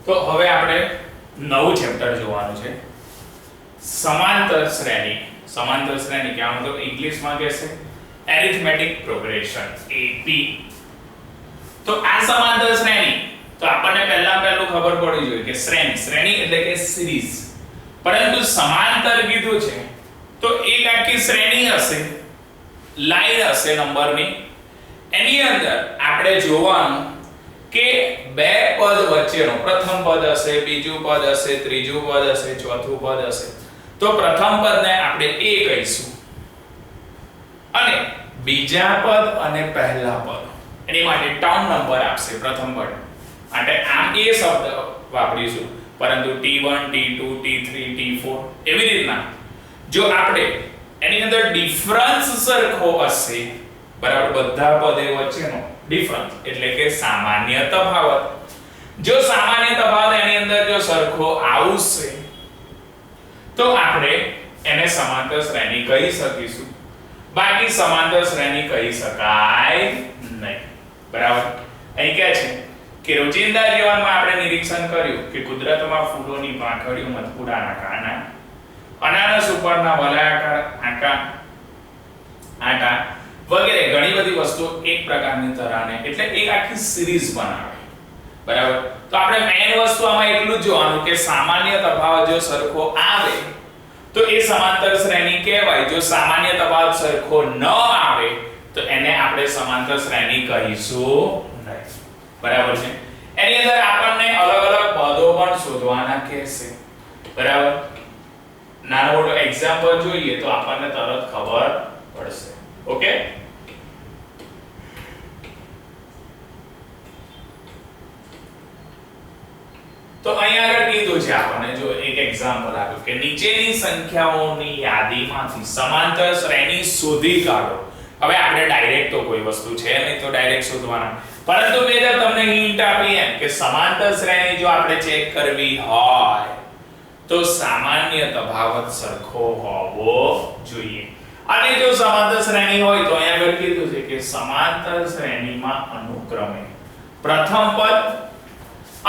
તો હવે આપણે નવું ચેપ્ટર જોવાનું છે સમાંતર શ્રેણી. સમાંતર શ્રેણી કે આમ તો ઇંગ્લિશમાં કહેશે એરિથમેટિક પ્રોગ્રેશન AP. તો આ સમાંતર શ્રેણી તો આપણને પહેલું ખબર પડવી જોઈએ કે શ્રેણી એટલે કે સિરીઝ. પરંતુ સમાંતર કીધું છે તો એક આખી શ્રેણી હશે, લાઈન હશે નંબરની. એની અંદર આપણે જોવાનું કે બે પદ વચ્ચેનો પ્રથમ પદ હશે, બીજું પદ હશે, ત્રીજું પદ હશે, ચોથું પદ હશે. તો પ્રથમ પદને આપણે A કહીશું અને બીજા પદ અને પહેલા પદ એની માટે ટર્મ નંબર આપશે પ્રથમ પદ માટે આમ A શબ્દ વાપરીશું. પરંતુ T1 T2 T3 T4 એવી રીતના જો આપણે એની અંદર ડિફરન્સ સરખો હશે, બરાબર, બધા પદે વચ્ચેનો ડિફરન્સ એટલે કે સામાન્ય તફાવત. જો સામાન્ય તફાવત એની અંદર જો સરખો આવશે તો આપણે એને સમાંતર શ્રેણી કહી શકીશું. બાકી સમાંતર શ્રેણી કહી શકાય નહીં. બરાબર. અહીં કહે છે કે રોજિંદા જીવનમાં આપણે નિરીક્ષણ કર્યું કે કુદરતમાં ફૂલોની પાંખડીઓ, મધપૂડાના કાના, અનાનસ ઉપરના વલયાકાર આંટા વગેરે ઘણી બધી વસ્તુઓ એક પ્રકારની તરાને એટલે એક આખી સિરીઝ બનાવે. બરાબર. તો આપણે મેઈન વસ્તુ આમાં એટલું જ જોવાનું કે સામાન્ય તફાવત જો સરખો આવે તો એ સમાંતર શ્રેણી કહેવાય. જો સામાન્ય તફાવત સરખો ન આવે તો એને આપણે સમાંતર શ્રેણી કહીશું નહીં. બરાબર છે. એની અંદર આપણને અલગ અલગ પદો પણ શોધવાના કહેશે. બરાબર. નાનો મોટો એક્ઝામ્પલ જોઈએ તો આપણને તરત ખબર પડશે. ઓકે. તો અહીંયા આગળ કીધું છે આપણને, જો એક એક્ઝામ્પલ આપ્યું કે નીચેની સંખ્યાઓની યાદીમાંથી સમાંતર શ્રેણી શોધી કાઢો. હવે આપણે ડાયરેક્ટ તો કોઈ વસ્તુ છે નહીં તો ડાયરેક્ટ શોધવાના, પરંતુ મેં તમને હિન્ટ આપી એમ કે સમાંતર શ્રેણી જો આપણે ચેક કરવી હોય તો સામાન્ય તફાવત સરખો હોવો જોઈએ. અને જો સમાંતર શ્રેણી હોય તો અહીંયા આગળ કીધું છે કે સમાંતર શ્રેણીમાં અનુક્રમે પ્રથમ પદ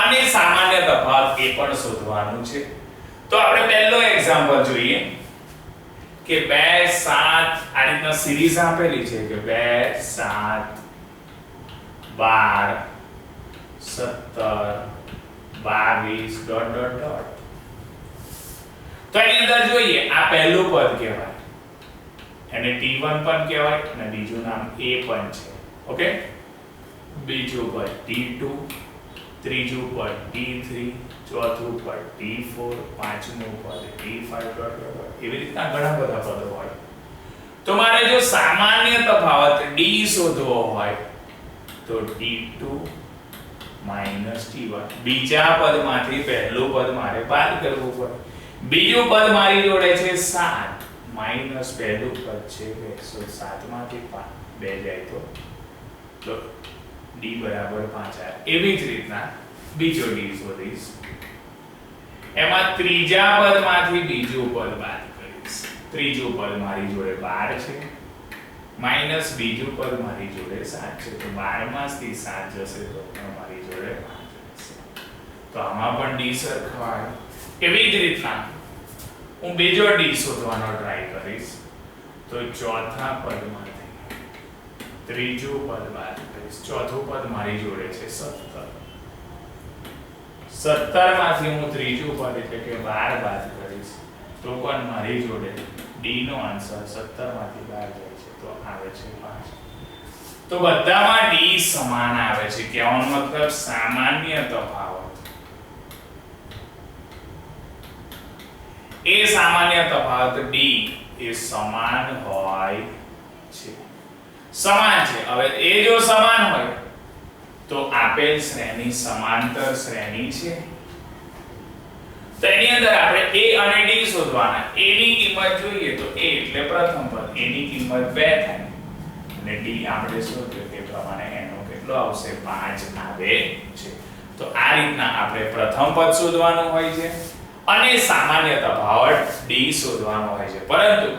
અને સામાન્ય તફાવત એ પણ શોધવાનું છે. તો આપણે પહેલો એક્ઝામ્પલ જોઈએ કે 2 7 આ રીતના સિરીઝ આપેલી છે કે 2 7 12 17 22 ડોટ ડોટ ડોટ. તો એની અંદર જોઈએ આ પહેલું પદ કહેવાય, એને T1 પણ કહેવાય અને બીજું નામ A પણ છે. ઓકે. બીજું પદ T2, ત્રીજું પદ T3, ચોથું પદ T4, પાંચમું પદ T5 ડોટ ડોટ. એવી રીતના ઘણા બધા પદો હોય. તો મારે જો સામાન્ય તફાવત D શોધવો હોય તો T2 T1. બીજા પદમાંથી પહેલું પદ મારે બાદ કરવું પડે. બીજું પદ મારી જોડે છે 7 માઈનસ પહેલું પદ છે 107 માંથી 2 જાય તો D બરાબર 5 આવે. એવી જ રીતના બીજો D શોધીશ, એમાં ત્રીજા પદમાંથી બીજું પદ બાદ કરીશ. ત્રીજું પદ મારી જોડે 12 છે માઈનસ બીજું પદ મારી જોડે 7 છે, તો 12 માંથી 7 જશે તો મારી જોડે 5 રહેશે. તો આમાં પણ D સરખો આવે. એવી જ રીતના હું બીજો D શોધવાનો ટ્રાય કરીશ તો ચોથા પદમાંથી ત્રીજું પદ બાદ કરીશ. ચોથું પદ મારી જોડે છે 17. 17 માંથી હું ત્રીજું પદ એટલે કે 12 બાદ કરીશ તો પણ મારી જોડે D નો આન્સર 17 માંથી 12 જાય છે તો આવે છે 5. તો બધામાં D સમાન આવે છે. કહેવાનો મતલબ સામાન્ય તફાવત એ સામાન્ય તફાવત D એ સમાન હોય છે. સમાન છે. હવે એ જો સમાન હોય તો આપેલ શ્રેણી સમાંતર શ્રેણી છે. તો એની અંદર આપણે A અને D શોધવાના. A ની કિંમત જોઈએ તો A એટલે પ્રથમ પદ, A ની કિંમત 2 થાય અને D આપણે શોધ્યો તે પ્રમાણે એનો કેટલો આવશે 5 આવે છે. તો આ રીતના આપણે પ્રથમ પદ શોધવાનું હોય છે અને સામાન્ય તફાવત D શોધવાનો હોય છે. પરંતુ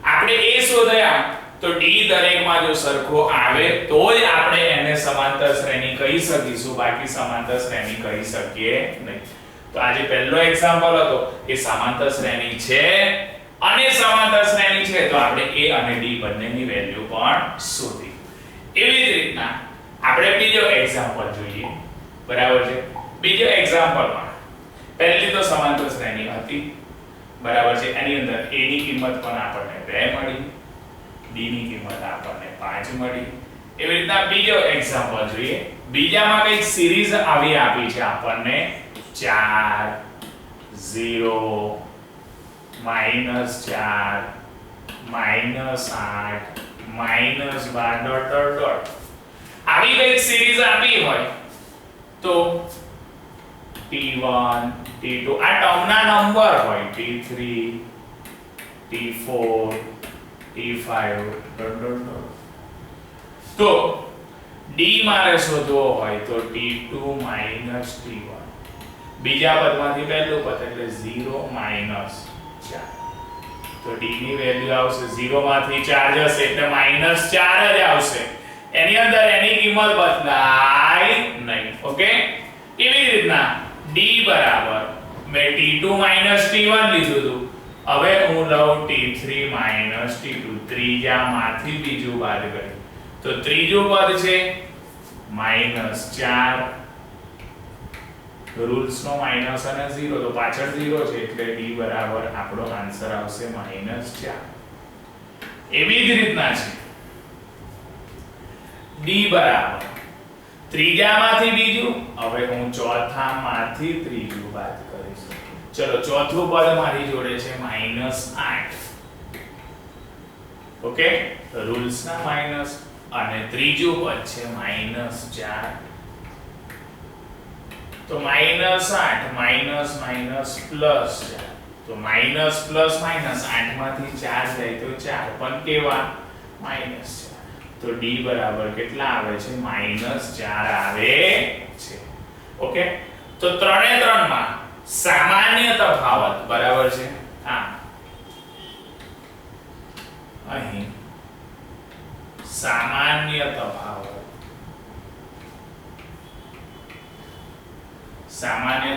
આપણે A શોધ્યા તો d દરેકમાં જો સરખો આવે તો જ આપણે એને સમાંતર શ્રેણી કહી શકીશું, બાકી સમાંતર શ્રેણી કહી શકીએ નહીં. તો આજે પહેલો એક્ઝામ્પલ હતો કે સમાંતર શ્રેણી છે અને સમાંતર શ્રેણી છે તો આપણે a અને d બંનેની વેલ્યુ પણ શોધી. એવી જ રીતના આપણે બીજો એક્ઝામ્પલ જોઈએ. બરાબર છે. બીજો એક્ઝામ્પલમાં પહેલી તો સમાંતર શ્રેણી હતી. બરાબર છે. એની અંદર a ની કિંમત પણ આપણને 2 મળી, d ની કિંમત આપણને 5 મળી. એવી રીતના બીજો એક્ઝામ્પલ જોઈએ. બીજામાં કઈક સિરીઝ આવી આપી છે આપણને 4 0 -4 -8 -12 ... આવી કઈક સિરીઝ આપી હોય તો t1 t2 આ ટર્મના નંબર હોય t3 t4 t5 ... તો d મારે શોધવો હોય તો t2 - t1. બીજા પદમાંથી પહેલું પદ એટલે 0 - 4. તો d ની વેલ્યુ આવશે 0 માંથી 4 જશે એટલે -4 જ આવશે. એની અંદર એની કિંમત બદલાય નહીં. ઓકે. એવી રીતના d બરાબર મેં t2 - t1 લીધું હતું. હવે હું લઉં t3 - t2. ત્રીજામાંથી બીજું બાદ કરીએ તો ત્રીજું પદ છે -4. રૂલ્સ નો માઈનસ અને 0 તો પાછળ 0 છે એટલે d બરાબર આપણો આન્સર આવશે -4. એવી જ રીતના છે d બરાબર ત્રીજામાંથી બીજું. હવે હું ચોથામાંથી ત્રીજું બાદ કરીશ. ચલો ચોથું પદ મારી જોડે છે -8. ઓકે. રૂલ્સ ના માઈનસ અને ત્રીજું પદ છે -4. તો -8 માઈનસ માઈનસ પ્લસ 4. તો માઈનસ પ્લસ માઈનસ 8 માંથી 4 જાય તો 4 પણ કેવા -4. તો d બરાબર કેટલા આવે છે -4 આવે છે. ઓકે. તો 3 એ 3 માં સામાન્ય તફાવત બરાબર છે. હા, અહીં સામાન્ય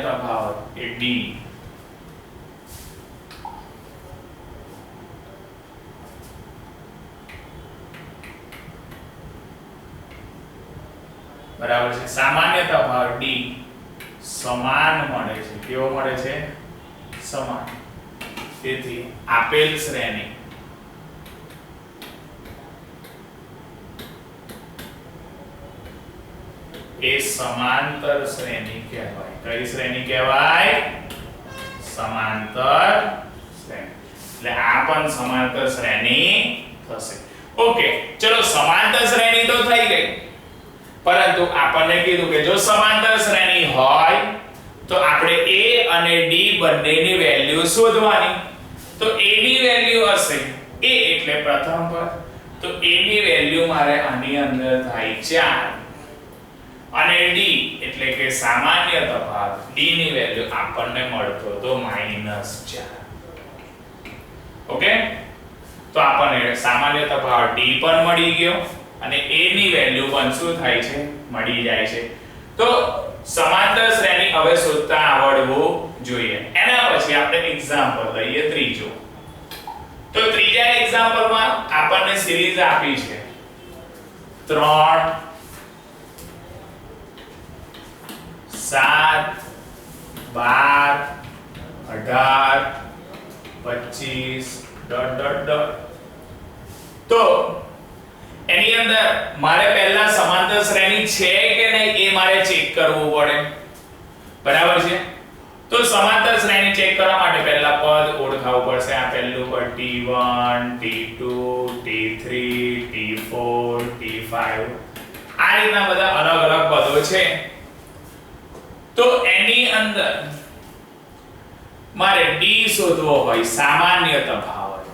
તફાવત એ d બરાબર છે. સામાન્ય તફાવત d સમાન મળે છે. કેવો મળે છે? સમાન. તેથી આપેલ શ્રેણી એ સમાંતર શ્રેણી કહેવાય. કઈ શ્રેણી કહેવાય? સમાંતર શ્રેણી. એટલે આ પણ સમાંતર શ્રેણી થશે. ઓકે. ચલો સમાંતર શ્રેણી તો થઈ ગઈ, પરંતુ આપણને કીધું કે જો સમાંતર શ્રેણી હોય તો આપણે a અને d બંનેની વેલ્યુ શોધવાની. તો a ની વેલ્યુ હશે a એટલે પ્રથમ પદ. તો a ની વેલ્યુ મારે આની અંદર થાય 4 અને d એટલે કે સામાન્ય તફાવત d ની વેલ્યુ આપણને મળતો તો -4. ઓકે. તો આપણને સામાન્ય તફાવત d પણ મળી ગયો અને a ની વેલ્યુ પણ શું થાય છે? મળી જાય છે. તો સમાંતર શ્રેણી હવે શોધતા આવડવું જોઈએ. એના પછી આપણે એક્ઝામ્પલ લઈએ ત્રીજો. તો ત્રીજા એક્ઝામ્પલમાં આપણને સિરીઝ આપી છે 3 7 12 18 25 ... તો એની અંદર મારે પહેલા સમાંતર શ્રેણી છે કે નહીં એ મારે ચેક કરવું પડે. બરાબર છે. તો સમાંતર શ્રેણી ચેક કરવા માટે પહેલા પદ ઓળખાવવું પડશે. આ પહેલું પદ t1 t2 t3 t4 t5 આ રીતના બધા અલગ અલગ પદો છે. તો એની અંદર મારે d શોધવો હોય સામાન્ય તફાવત.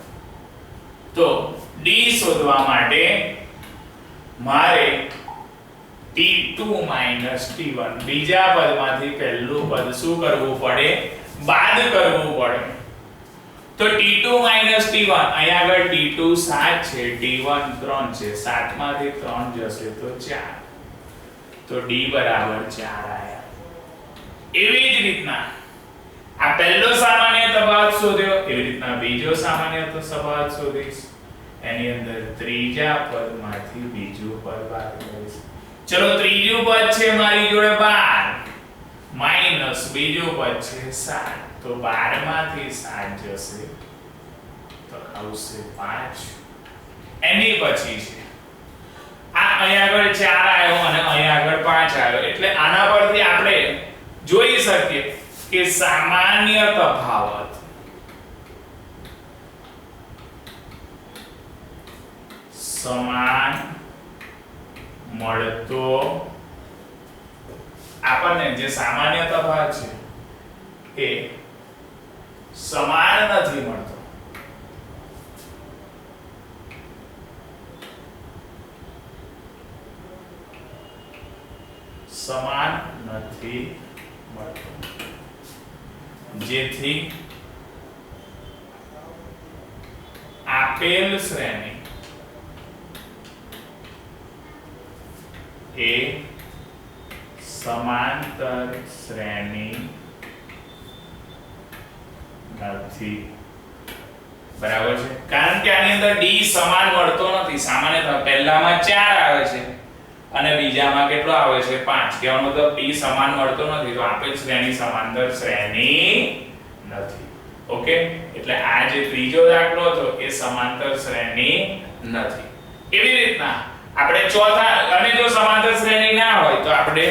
તો d શોધવા માટે મારે t2 - t1 બીજા પદમાંથી પહેલું પદ શું કરવું પડે? બાદ કરવું પડે. તો t2 t1 અહીંયા આગળ t2 7 છે, t1 3 છે, 7 માંથી 3 જશે તો 4, તો d બરાબર 4 આયા. એવી જ રીતના આ પહેલો સામાન્ય તફાવત શોધ્યો, એવી રીતના બીજો સામાન્ય તફાવત શોધીશ. એની અંદર ત્રીજા પદમાંથી બીજું પદ બાદ કરીશ. ચલો ત્રીજું પદ છે મારી જોડે 12 માઈનસ બીજું પદ છે 7, તો 12 માંથી 7 જશે તો આવશે 5. એની પછી છે આ અહીંયા આગળ 4 આવ્યો અને અહીંયા આગળ 5 આવ્યો, એટલે આના પરથી આપણે જોઈ શકીએ કે સામાન્ય તફાવત સમાન મળતો, આપણને જે સામાન્ય તફાવત છે એ સમાન નથી મળતો. સમાન નથી મળતો, જેથી આપેલ શ્રેણી એ સમાંતર શ્રેણી નથી. બરાબર છે, કારણ કે આની અંદર d સમાન મળતો નથી. સામાન્ય પહેલામાં 4 આવે છે અને બીજામાં કેટલો આવે છે 5. કહેવાનો મતલબ d સમાન મળતો નથી, તો આપેલ શ્રેણી સમાંતર શ્રેણી નથી. ઓકે, એટલે આ જે ત્રીજો દાખલો હતો એ સમાંતર શ્રેણી નથી. એવી રીતના આપણે ચોથા, અને જો સમાંતર શ્રેણી ના હોય તો આપણે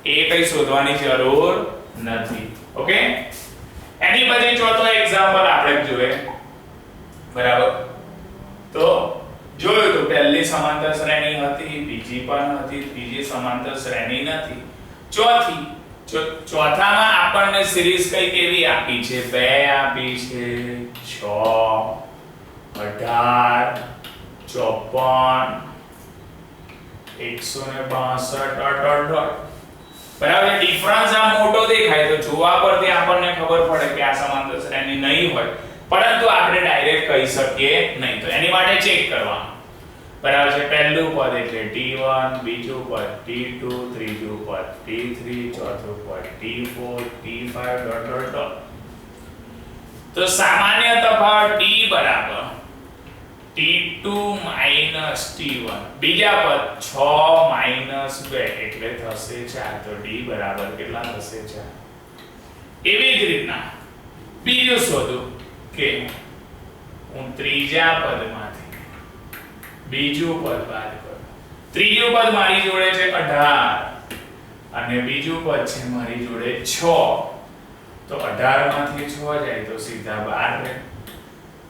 એ કઈ શોધવાની જરૂર નથી. ઓકે, એની પછી ચોથો એક્ઝામ્પલ આપણે જોઈએ. બરાબર, તો જોયું તો પહેલી સમાંતર શ્રેણી હતી, બીજી પણ હતી, ત્રીજી સમાંતર શ્રેણી નથી. ચોથામાં આપણને સિરીઝ કઈ કેવી આપી છે? 2 આપી છે, 6 18 54 162 બરાબર. ડિફરન્સ આ મોટો દેખાય તો જોવા પરથી આપણને ખબર પડે કે આ સમાંતર શ્રેણી નહીં હોય, પરંતુ આપણે ડાયરેક્ટ કહી શકીએ નહીં. તો એની માટે ચેક કરવાનું. બરાબર છે, પહેલું પદ એટલે t1, બીજું પદ t2, ત્રીજું પદ t3, ચોથું પદ t4, t5 dot dot dot. તો સામાન્ય તફાવત d બરાબર t2 t1, બીજા પદ 6 2 એટલે થશે 4, તો d બરાબર કેટલા થશે 4. એવી જ રીતના બીજું શોધો કે હું ત્રીજા પદમાંથી બીજું પદ બાદ કરું. ત્રીજું પદ મારી જોડે છે 18 અને બીજું પદ છે મારી જોડે 6, તો 18 માંથી 6 જાય તો સીધા 12 રહે.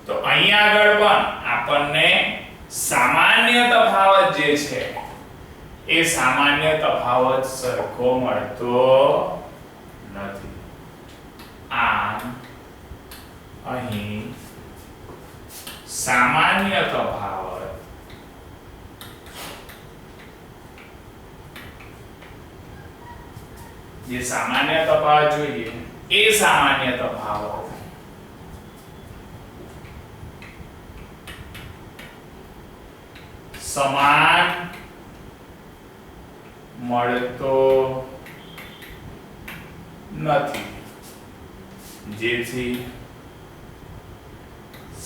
તો અહીંયા આગળ પણ આપણને સામાન્ય તફાવત જે છે એ સામાન્ય તફાવત સરખો મળતો નથી. આમ અહીં સામાન્ય તફાવત જે સામાન્ય તફાવત જોઈએ એ સામાન્ય તફાવત સમાન મળતો નથી, જેથી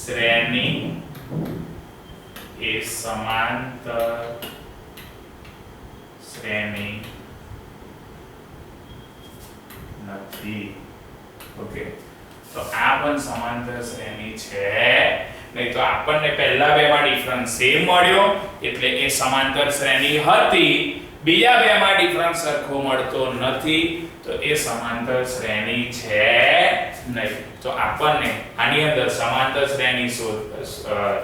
શ્રેણી એ સમાંતર શ્રેણી નથી. ઓકે, તો આ પણ સમાંતર શ્રેણી છે નહીં. તો આપણને પહેલા બેમાં ડિફરન્સ સેમ મળ્યો એટલે એ સમાંતર શ્રેણી હતી. બીજા બેમાં ડિફરન્સ સરખો મળતો નથી તો એ સમાંતર શ્રેણી છે નહીં. તો આપણને આની અંદર સમાંતર શ્રેણી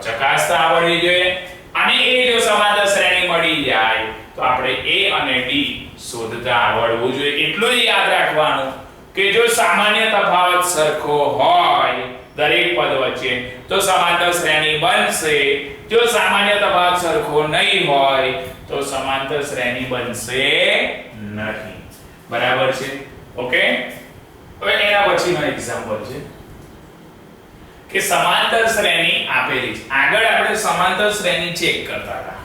ચકાસતા આવડવી જોઈએ. અને એ જો સમાંતર શ્રેણી મળી જાય તો આપણે a અને d શોધતા આવડવું જોઈએ. એટલું જ યાદ રાખવાનું કે જો સામાન્ય તફાવત સરખો હોય દરેક પદ વચ્ચે તો સમાંતર શ્રેણી બનશે. જો સામાન્ય તફાવત સરખો નહીં હોય તો સમાંતર શ્રેણી બનશે નહીં. બરાબર છે? ઓકે, હવે એના પછીનો એક્ઝામ્પલ છે કે સમાંતર શ્રેણી આપેલી છે. આગળ આપણે સમાંતર શ્રેણી ચેક કરતા હતા.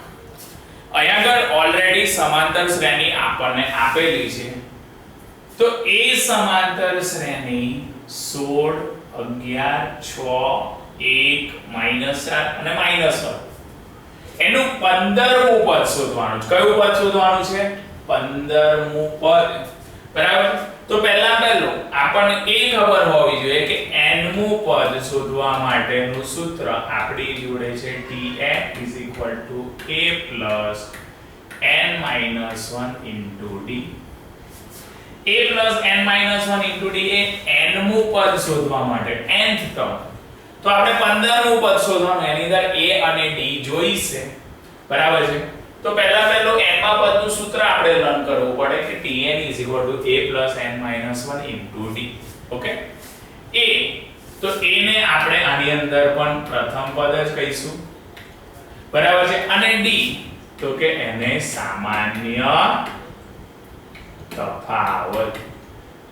અહીંયા આગળ ઓલરેડી સમાંતર શ્રેણી આપણને આપેલી છે. તો એ સમાંતર શ્રેણી 16 11 6 1 -4 અને -1 એનું 15મું પદ શોધવાનું છે. કયું પદ શોધવાનું છે? 15મું પદ. બરાબર. તો પહેલું આપણને એ ખબર હોવી જોઈએ કે nમું પદ શોધવા માટેનું સૂત્ર આપણી જોડે છે Tn a n - 1 * d. a n - 1 * d એ nમું પદ શોધવા માટે nth ટર્મ. તો આપણે 15મું પદ શોધવાનું, એની અંદર a અને d જોઈશે. બરાબર છે. તો પહેલું n માં પદનું સૂત્ર આપણે રન કરવું પડે કે Tn a n - 1 * d. Okay. a તો a ને આપણે આની અંદર પણ પ્રથમ પદ જ કહીશું. બરાબર છે. અને d તો કે એને સામાન્ય તફાવત.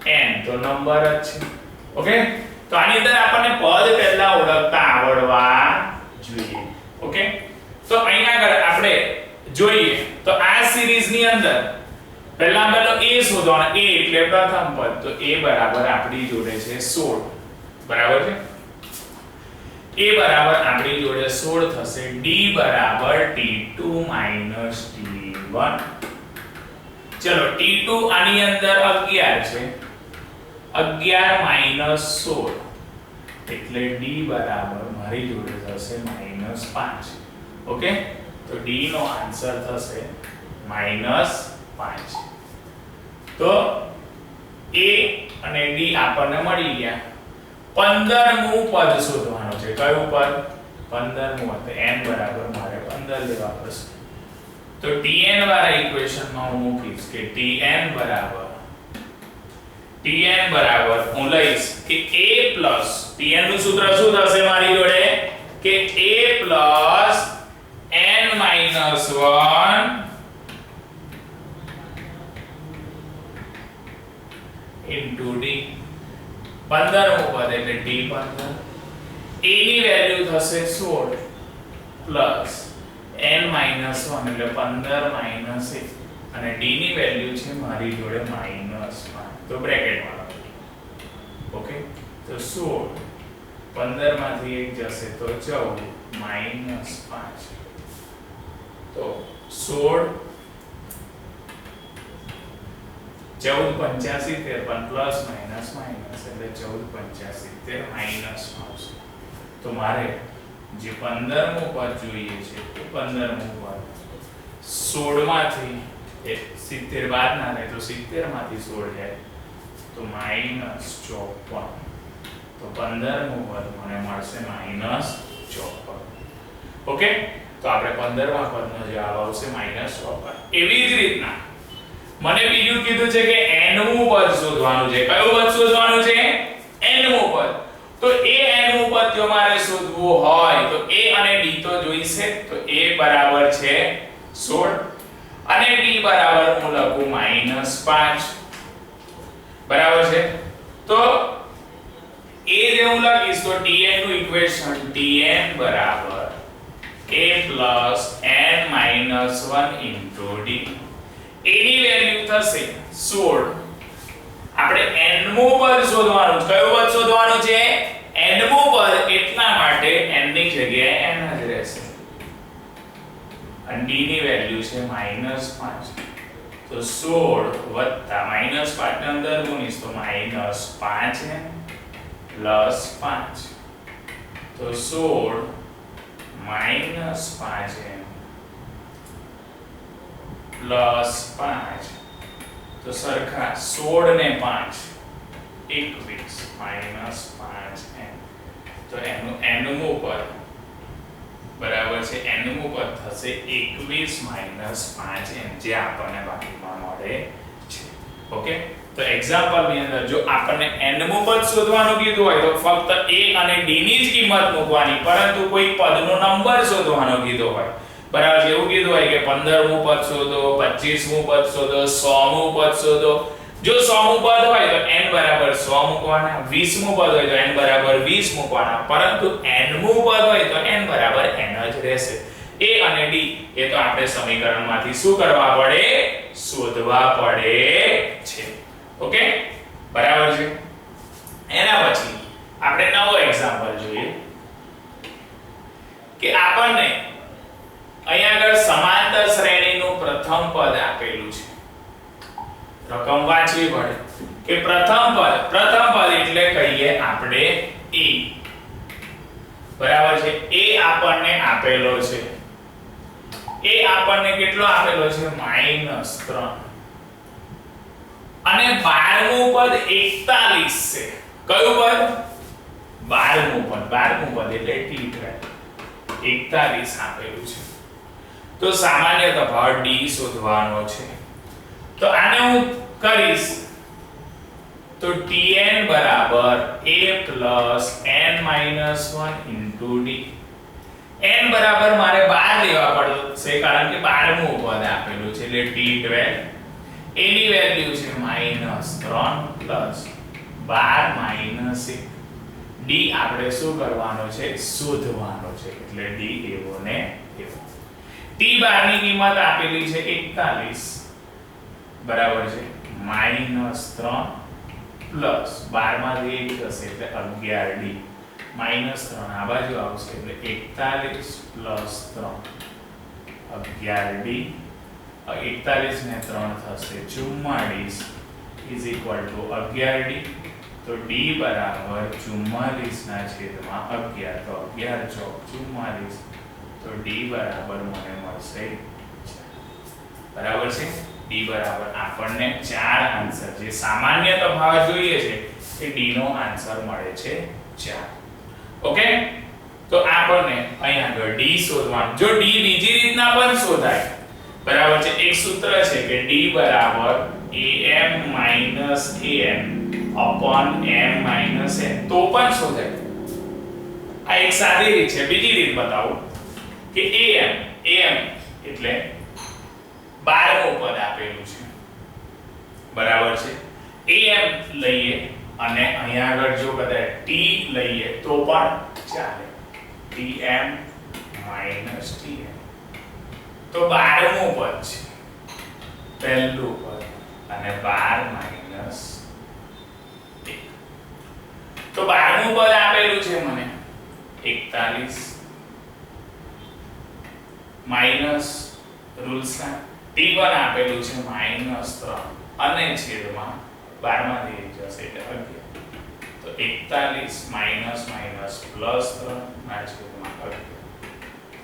n તો નંબર જ છે. ઓકે. તો આની અંદર આપણને પદ પહેલા ઓળખતા આવડવા જોઈએ. ઓકે. તો અહીંયા આગળ આપણે જોઈએ તો આ સિરીઝ ની અંદર પહેલો a શોધવાનો. a એટલે પ્રથમ પદ. તો a બરાબર આપણી જોડે છે 16. બરાબર છે. a બરાબર આપણી જોડે 16 થશે. d બરાબર t2 - t1. ચલો t2 આની અંદર 11 છે. 11 - 16 એટલે d બરાબર મારી જોડે થશે -5. ઓકે. તો d નો આન્સર થશે -5. તો a અને d આપણને મળી ગયા. 15મું પદ શોધવાનું છે. કયું પદ? 15મું. તો n બરાબર મારે 15 લેવા પડશે. તો Tn વાળા ઇક્વેશનમાં હું મૂકીશ કે Tn બરાબર હું લઈશ કે a Tn નું સૂત્ર શું થશે મારી જોડે કે a n - 1 into d. 15મું પદ એટલે d 15. a ની વેલ્યુ થશે 16 પ્લસ n - 1 એટલે 15 - 1 અને d ની વેલ્યુ છે મારી જોડે -5. તો બ્રેકેટમાં લખો. ઓકે. તો 16 15 માંથી 1 જશે તો 14 - 5. તો 16 14 85 પણ પ્લસ માઈનસ એટલે 14 85 -5. તો મારે જે 15મું પદ જોઈએ છે એ 15મું પદ 16 માંથી 70 બાદ ના થાય તો 70 માંથી 16 જાય તો -54. તો 15મું પદ મને મળશે -54. ઓકે. તો આપણે 15મા પદનો જવાબ આવશે -54. એવી જ રીતના મને બીજું કીધું છે કે nમું પદ શોધવાનું છે. કયું પદ શોધવાનું છે? nમું પદ. તો એ nમું પદ જો મારે શોધવું હોય તો a અને d તો જોઈશે. તો a બરાબર છે 16 અને d બરાબર હું લખું -5. બરાબર છે. તો a જે હું લખીશ તો Tn નું ઇક્વેશન Tn બરાબર a n - 1 into d. a ની વેલ્યુ થશે 16. આપણે nમું પદ શોધવાનું છે. કયું પદ શોધવાનું છે? nમું પદ. એટલા માટે n ની જગ્યાએ n જ રહેશે. અને d ની વેલ્યુ છે -5. તો 16 વત્તા -5 ને અંદર ગુણીશ તો -5n પ્લસ 5. તો 16 -5n પ્લસ 5. તો સરખા 16 ને 5 21 -5n. તો એનું nમું પદ બરાબર છે nમું પદ થશે 21 - 5n જે આપણને બાકીમાં મળે છે. ઓકે. તો એક્ઝામ્પલ ની અંદર જો આપણને nમું પદ શોધવાનું કીધું હોય તો ફક્ત a અને d ની જ કિંમત મૂકવાની, પરંતુ કોઈ પદનો નંબર શોધવાનો કીધો હોય. બરાબર છે. એવું કીધું હોય કે 15મું પદ શોધો, 25મું પદ શોધો, 100મું પદ શોધો. જો 100મું પદ હોય તો n બરાબર 100 મૂકવાના, 20મું પદ હોય તો n બરાબર 20 મૂકવાના, પરંતુ nમું પદ હોય તો n બરાબર n જ રહેશે. a અને d એ તો આપણે સમીકરણમાંથી શું કરવા પડે? શોધવા પડે છે. ઓકે, બરાબર છે. એના પછી આપણે નવો એક્ઝામ્પલ જોઈએ કે આપણને અહીંયા આગળ સમાંતર શ્રેણીનું પ્રથમ પદ આપેલું છે. રકમ વાંચવી પડે કે પ્રથમ પદ એટલે કહીએ આપણે a. બરાબર છે. a આપણને આપેલો છે. a આપણને કેટલો આપેલો છે? -3. અને 12મું પદ 41 છે. કયું પદ? 12મું પદ એટલે t12 41 આપેલું છે. તો સામાન્ય તફાવત d શોધવાનો છે. તો આને હું કરીશ તો tn બરાબર a plus n minus 1 into d. n બરાબર મારે 12 લેવા પડશે કારણ કે 12મું પદ આપેલું છે એટલે t12. a ની વેલ્યુ છે -3 plus 12 minus 1. d આપણે શું કરવાનો છે? શોધવાનો છે. એટલે d એવો ને એવો. t12 ની કિંમત આપેલી છે 41 બરાબર છે -3 પ્લસ 12 માંથી 1 જશે એટલે 11d -3 આ બાજુ આવશે એટલે 41 પ્લસ 3 11d 41 ને 3 થશે 44 ઇઝ ઇક્વલ ટુ 11d. તો d બરાબર 44 ના છેદમાં 11. તો 11 ચોક 44. તો d બરાબર મને મળશે 4. બરાબર છે. d બરાબર આપણને 4 આન્સર જે સામાન્ય તફાવત જોઈએ છે એ d નો આન્સર મળે છે 4. ઓકે, તો આપણને અહીંયા આગળ d શોધવાનું. જો d બીજી રીતના પણ શોધાય. બરાબર છે. એક સૂત્ર છે કે d બરાબર am an upon m n તો પણ શોધાય. આ એક સાદી રીત છે. બીજી રીત બતાવું કે am એટલે 12મું પદ આપેલું છે. બરાબર છે. am લઈએ અને અહીંયા આગળ જો કદાચ t લઈએ તો પણ ચાલે. tm tm તો 12મું પદ છે પહેલું પદ અને 12 1. તો 12મું પદ આપેલું છે મને 41 માઈનસ રૂલ્સના t1 આપેલું છે -3 અને છેદમાં 12 માંથી 1 જશે એટલે 11. તો 41 માઈનસ પ્લસ 3 ના છેદમાં 11.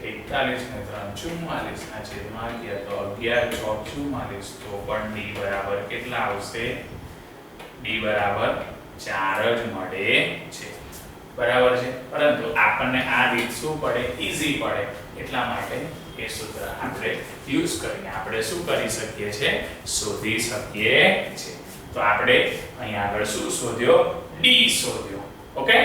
41 ને 3 44 ના છેદમાં 11. તો 11 ચોક 44. તો પણ d બરાબર કેટલા આવશે? d બરાબર 4 જ મળે છે. બરાબર છે. પરંતુ આપણને આ રીત શું પડે? ઈઝી પડે. એટલા માટે એ સૂત્ર આપણે યુઝ કરીને આપણે શું કરી શકીએ છે? શોધી શકીએ છે. તો આપણે અહીંયા આગળ શું શોધ્યો? d શોધ્યો. ઓકે.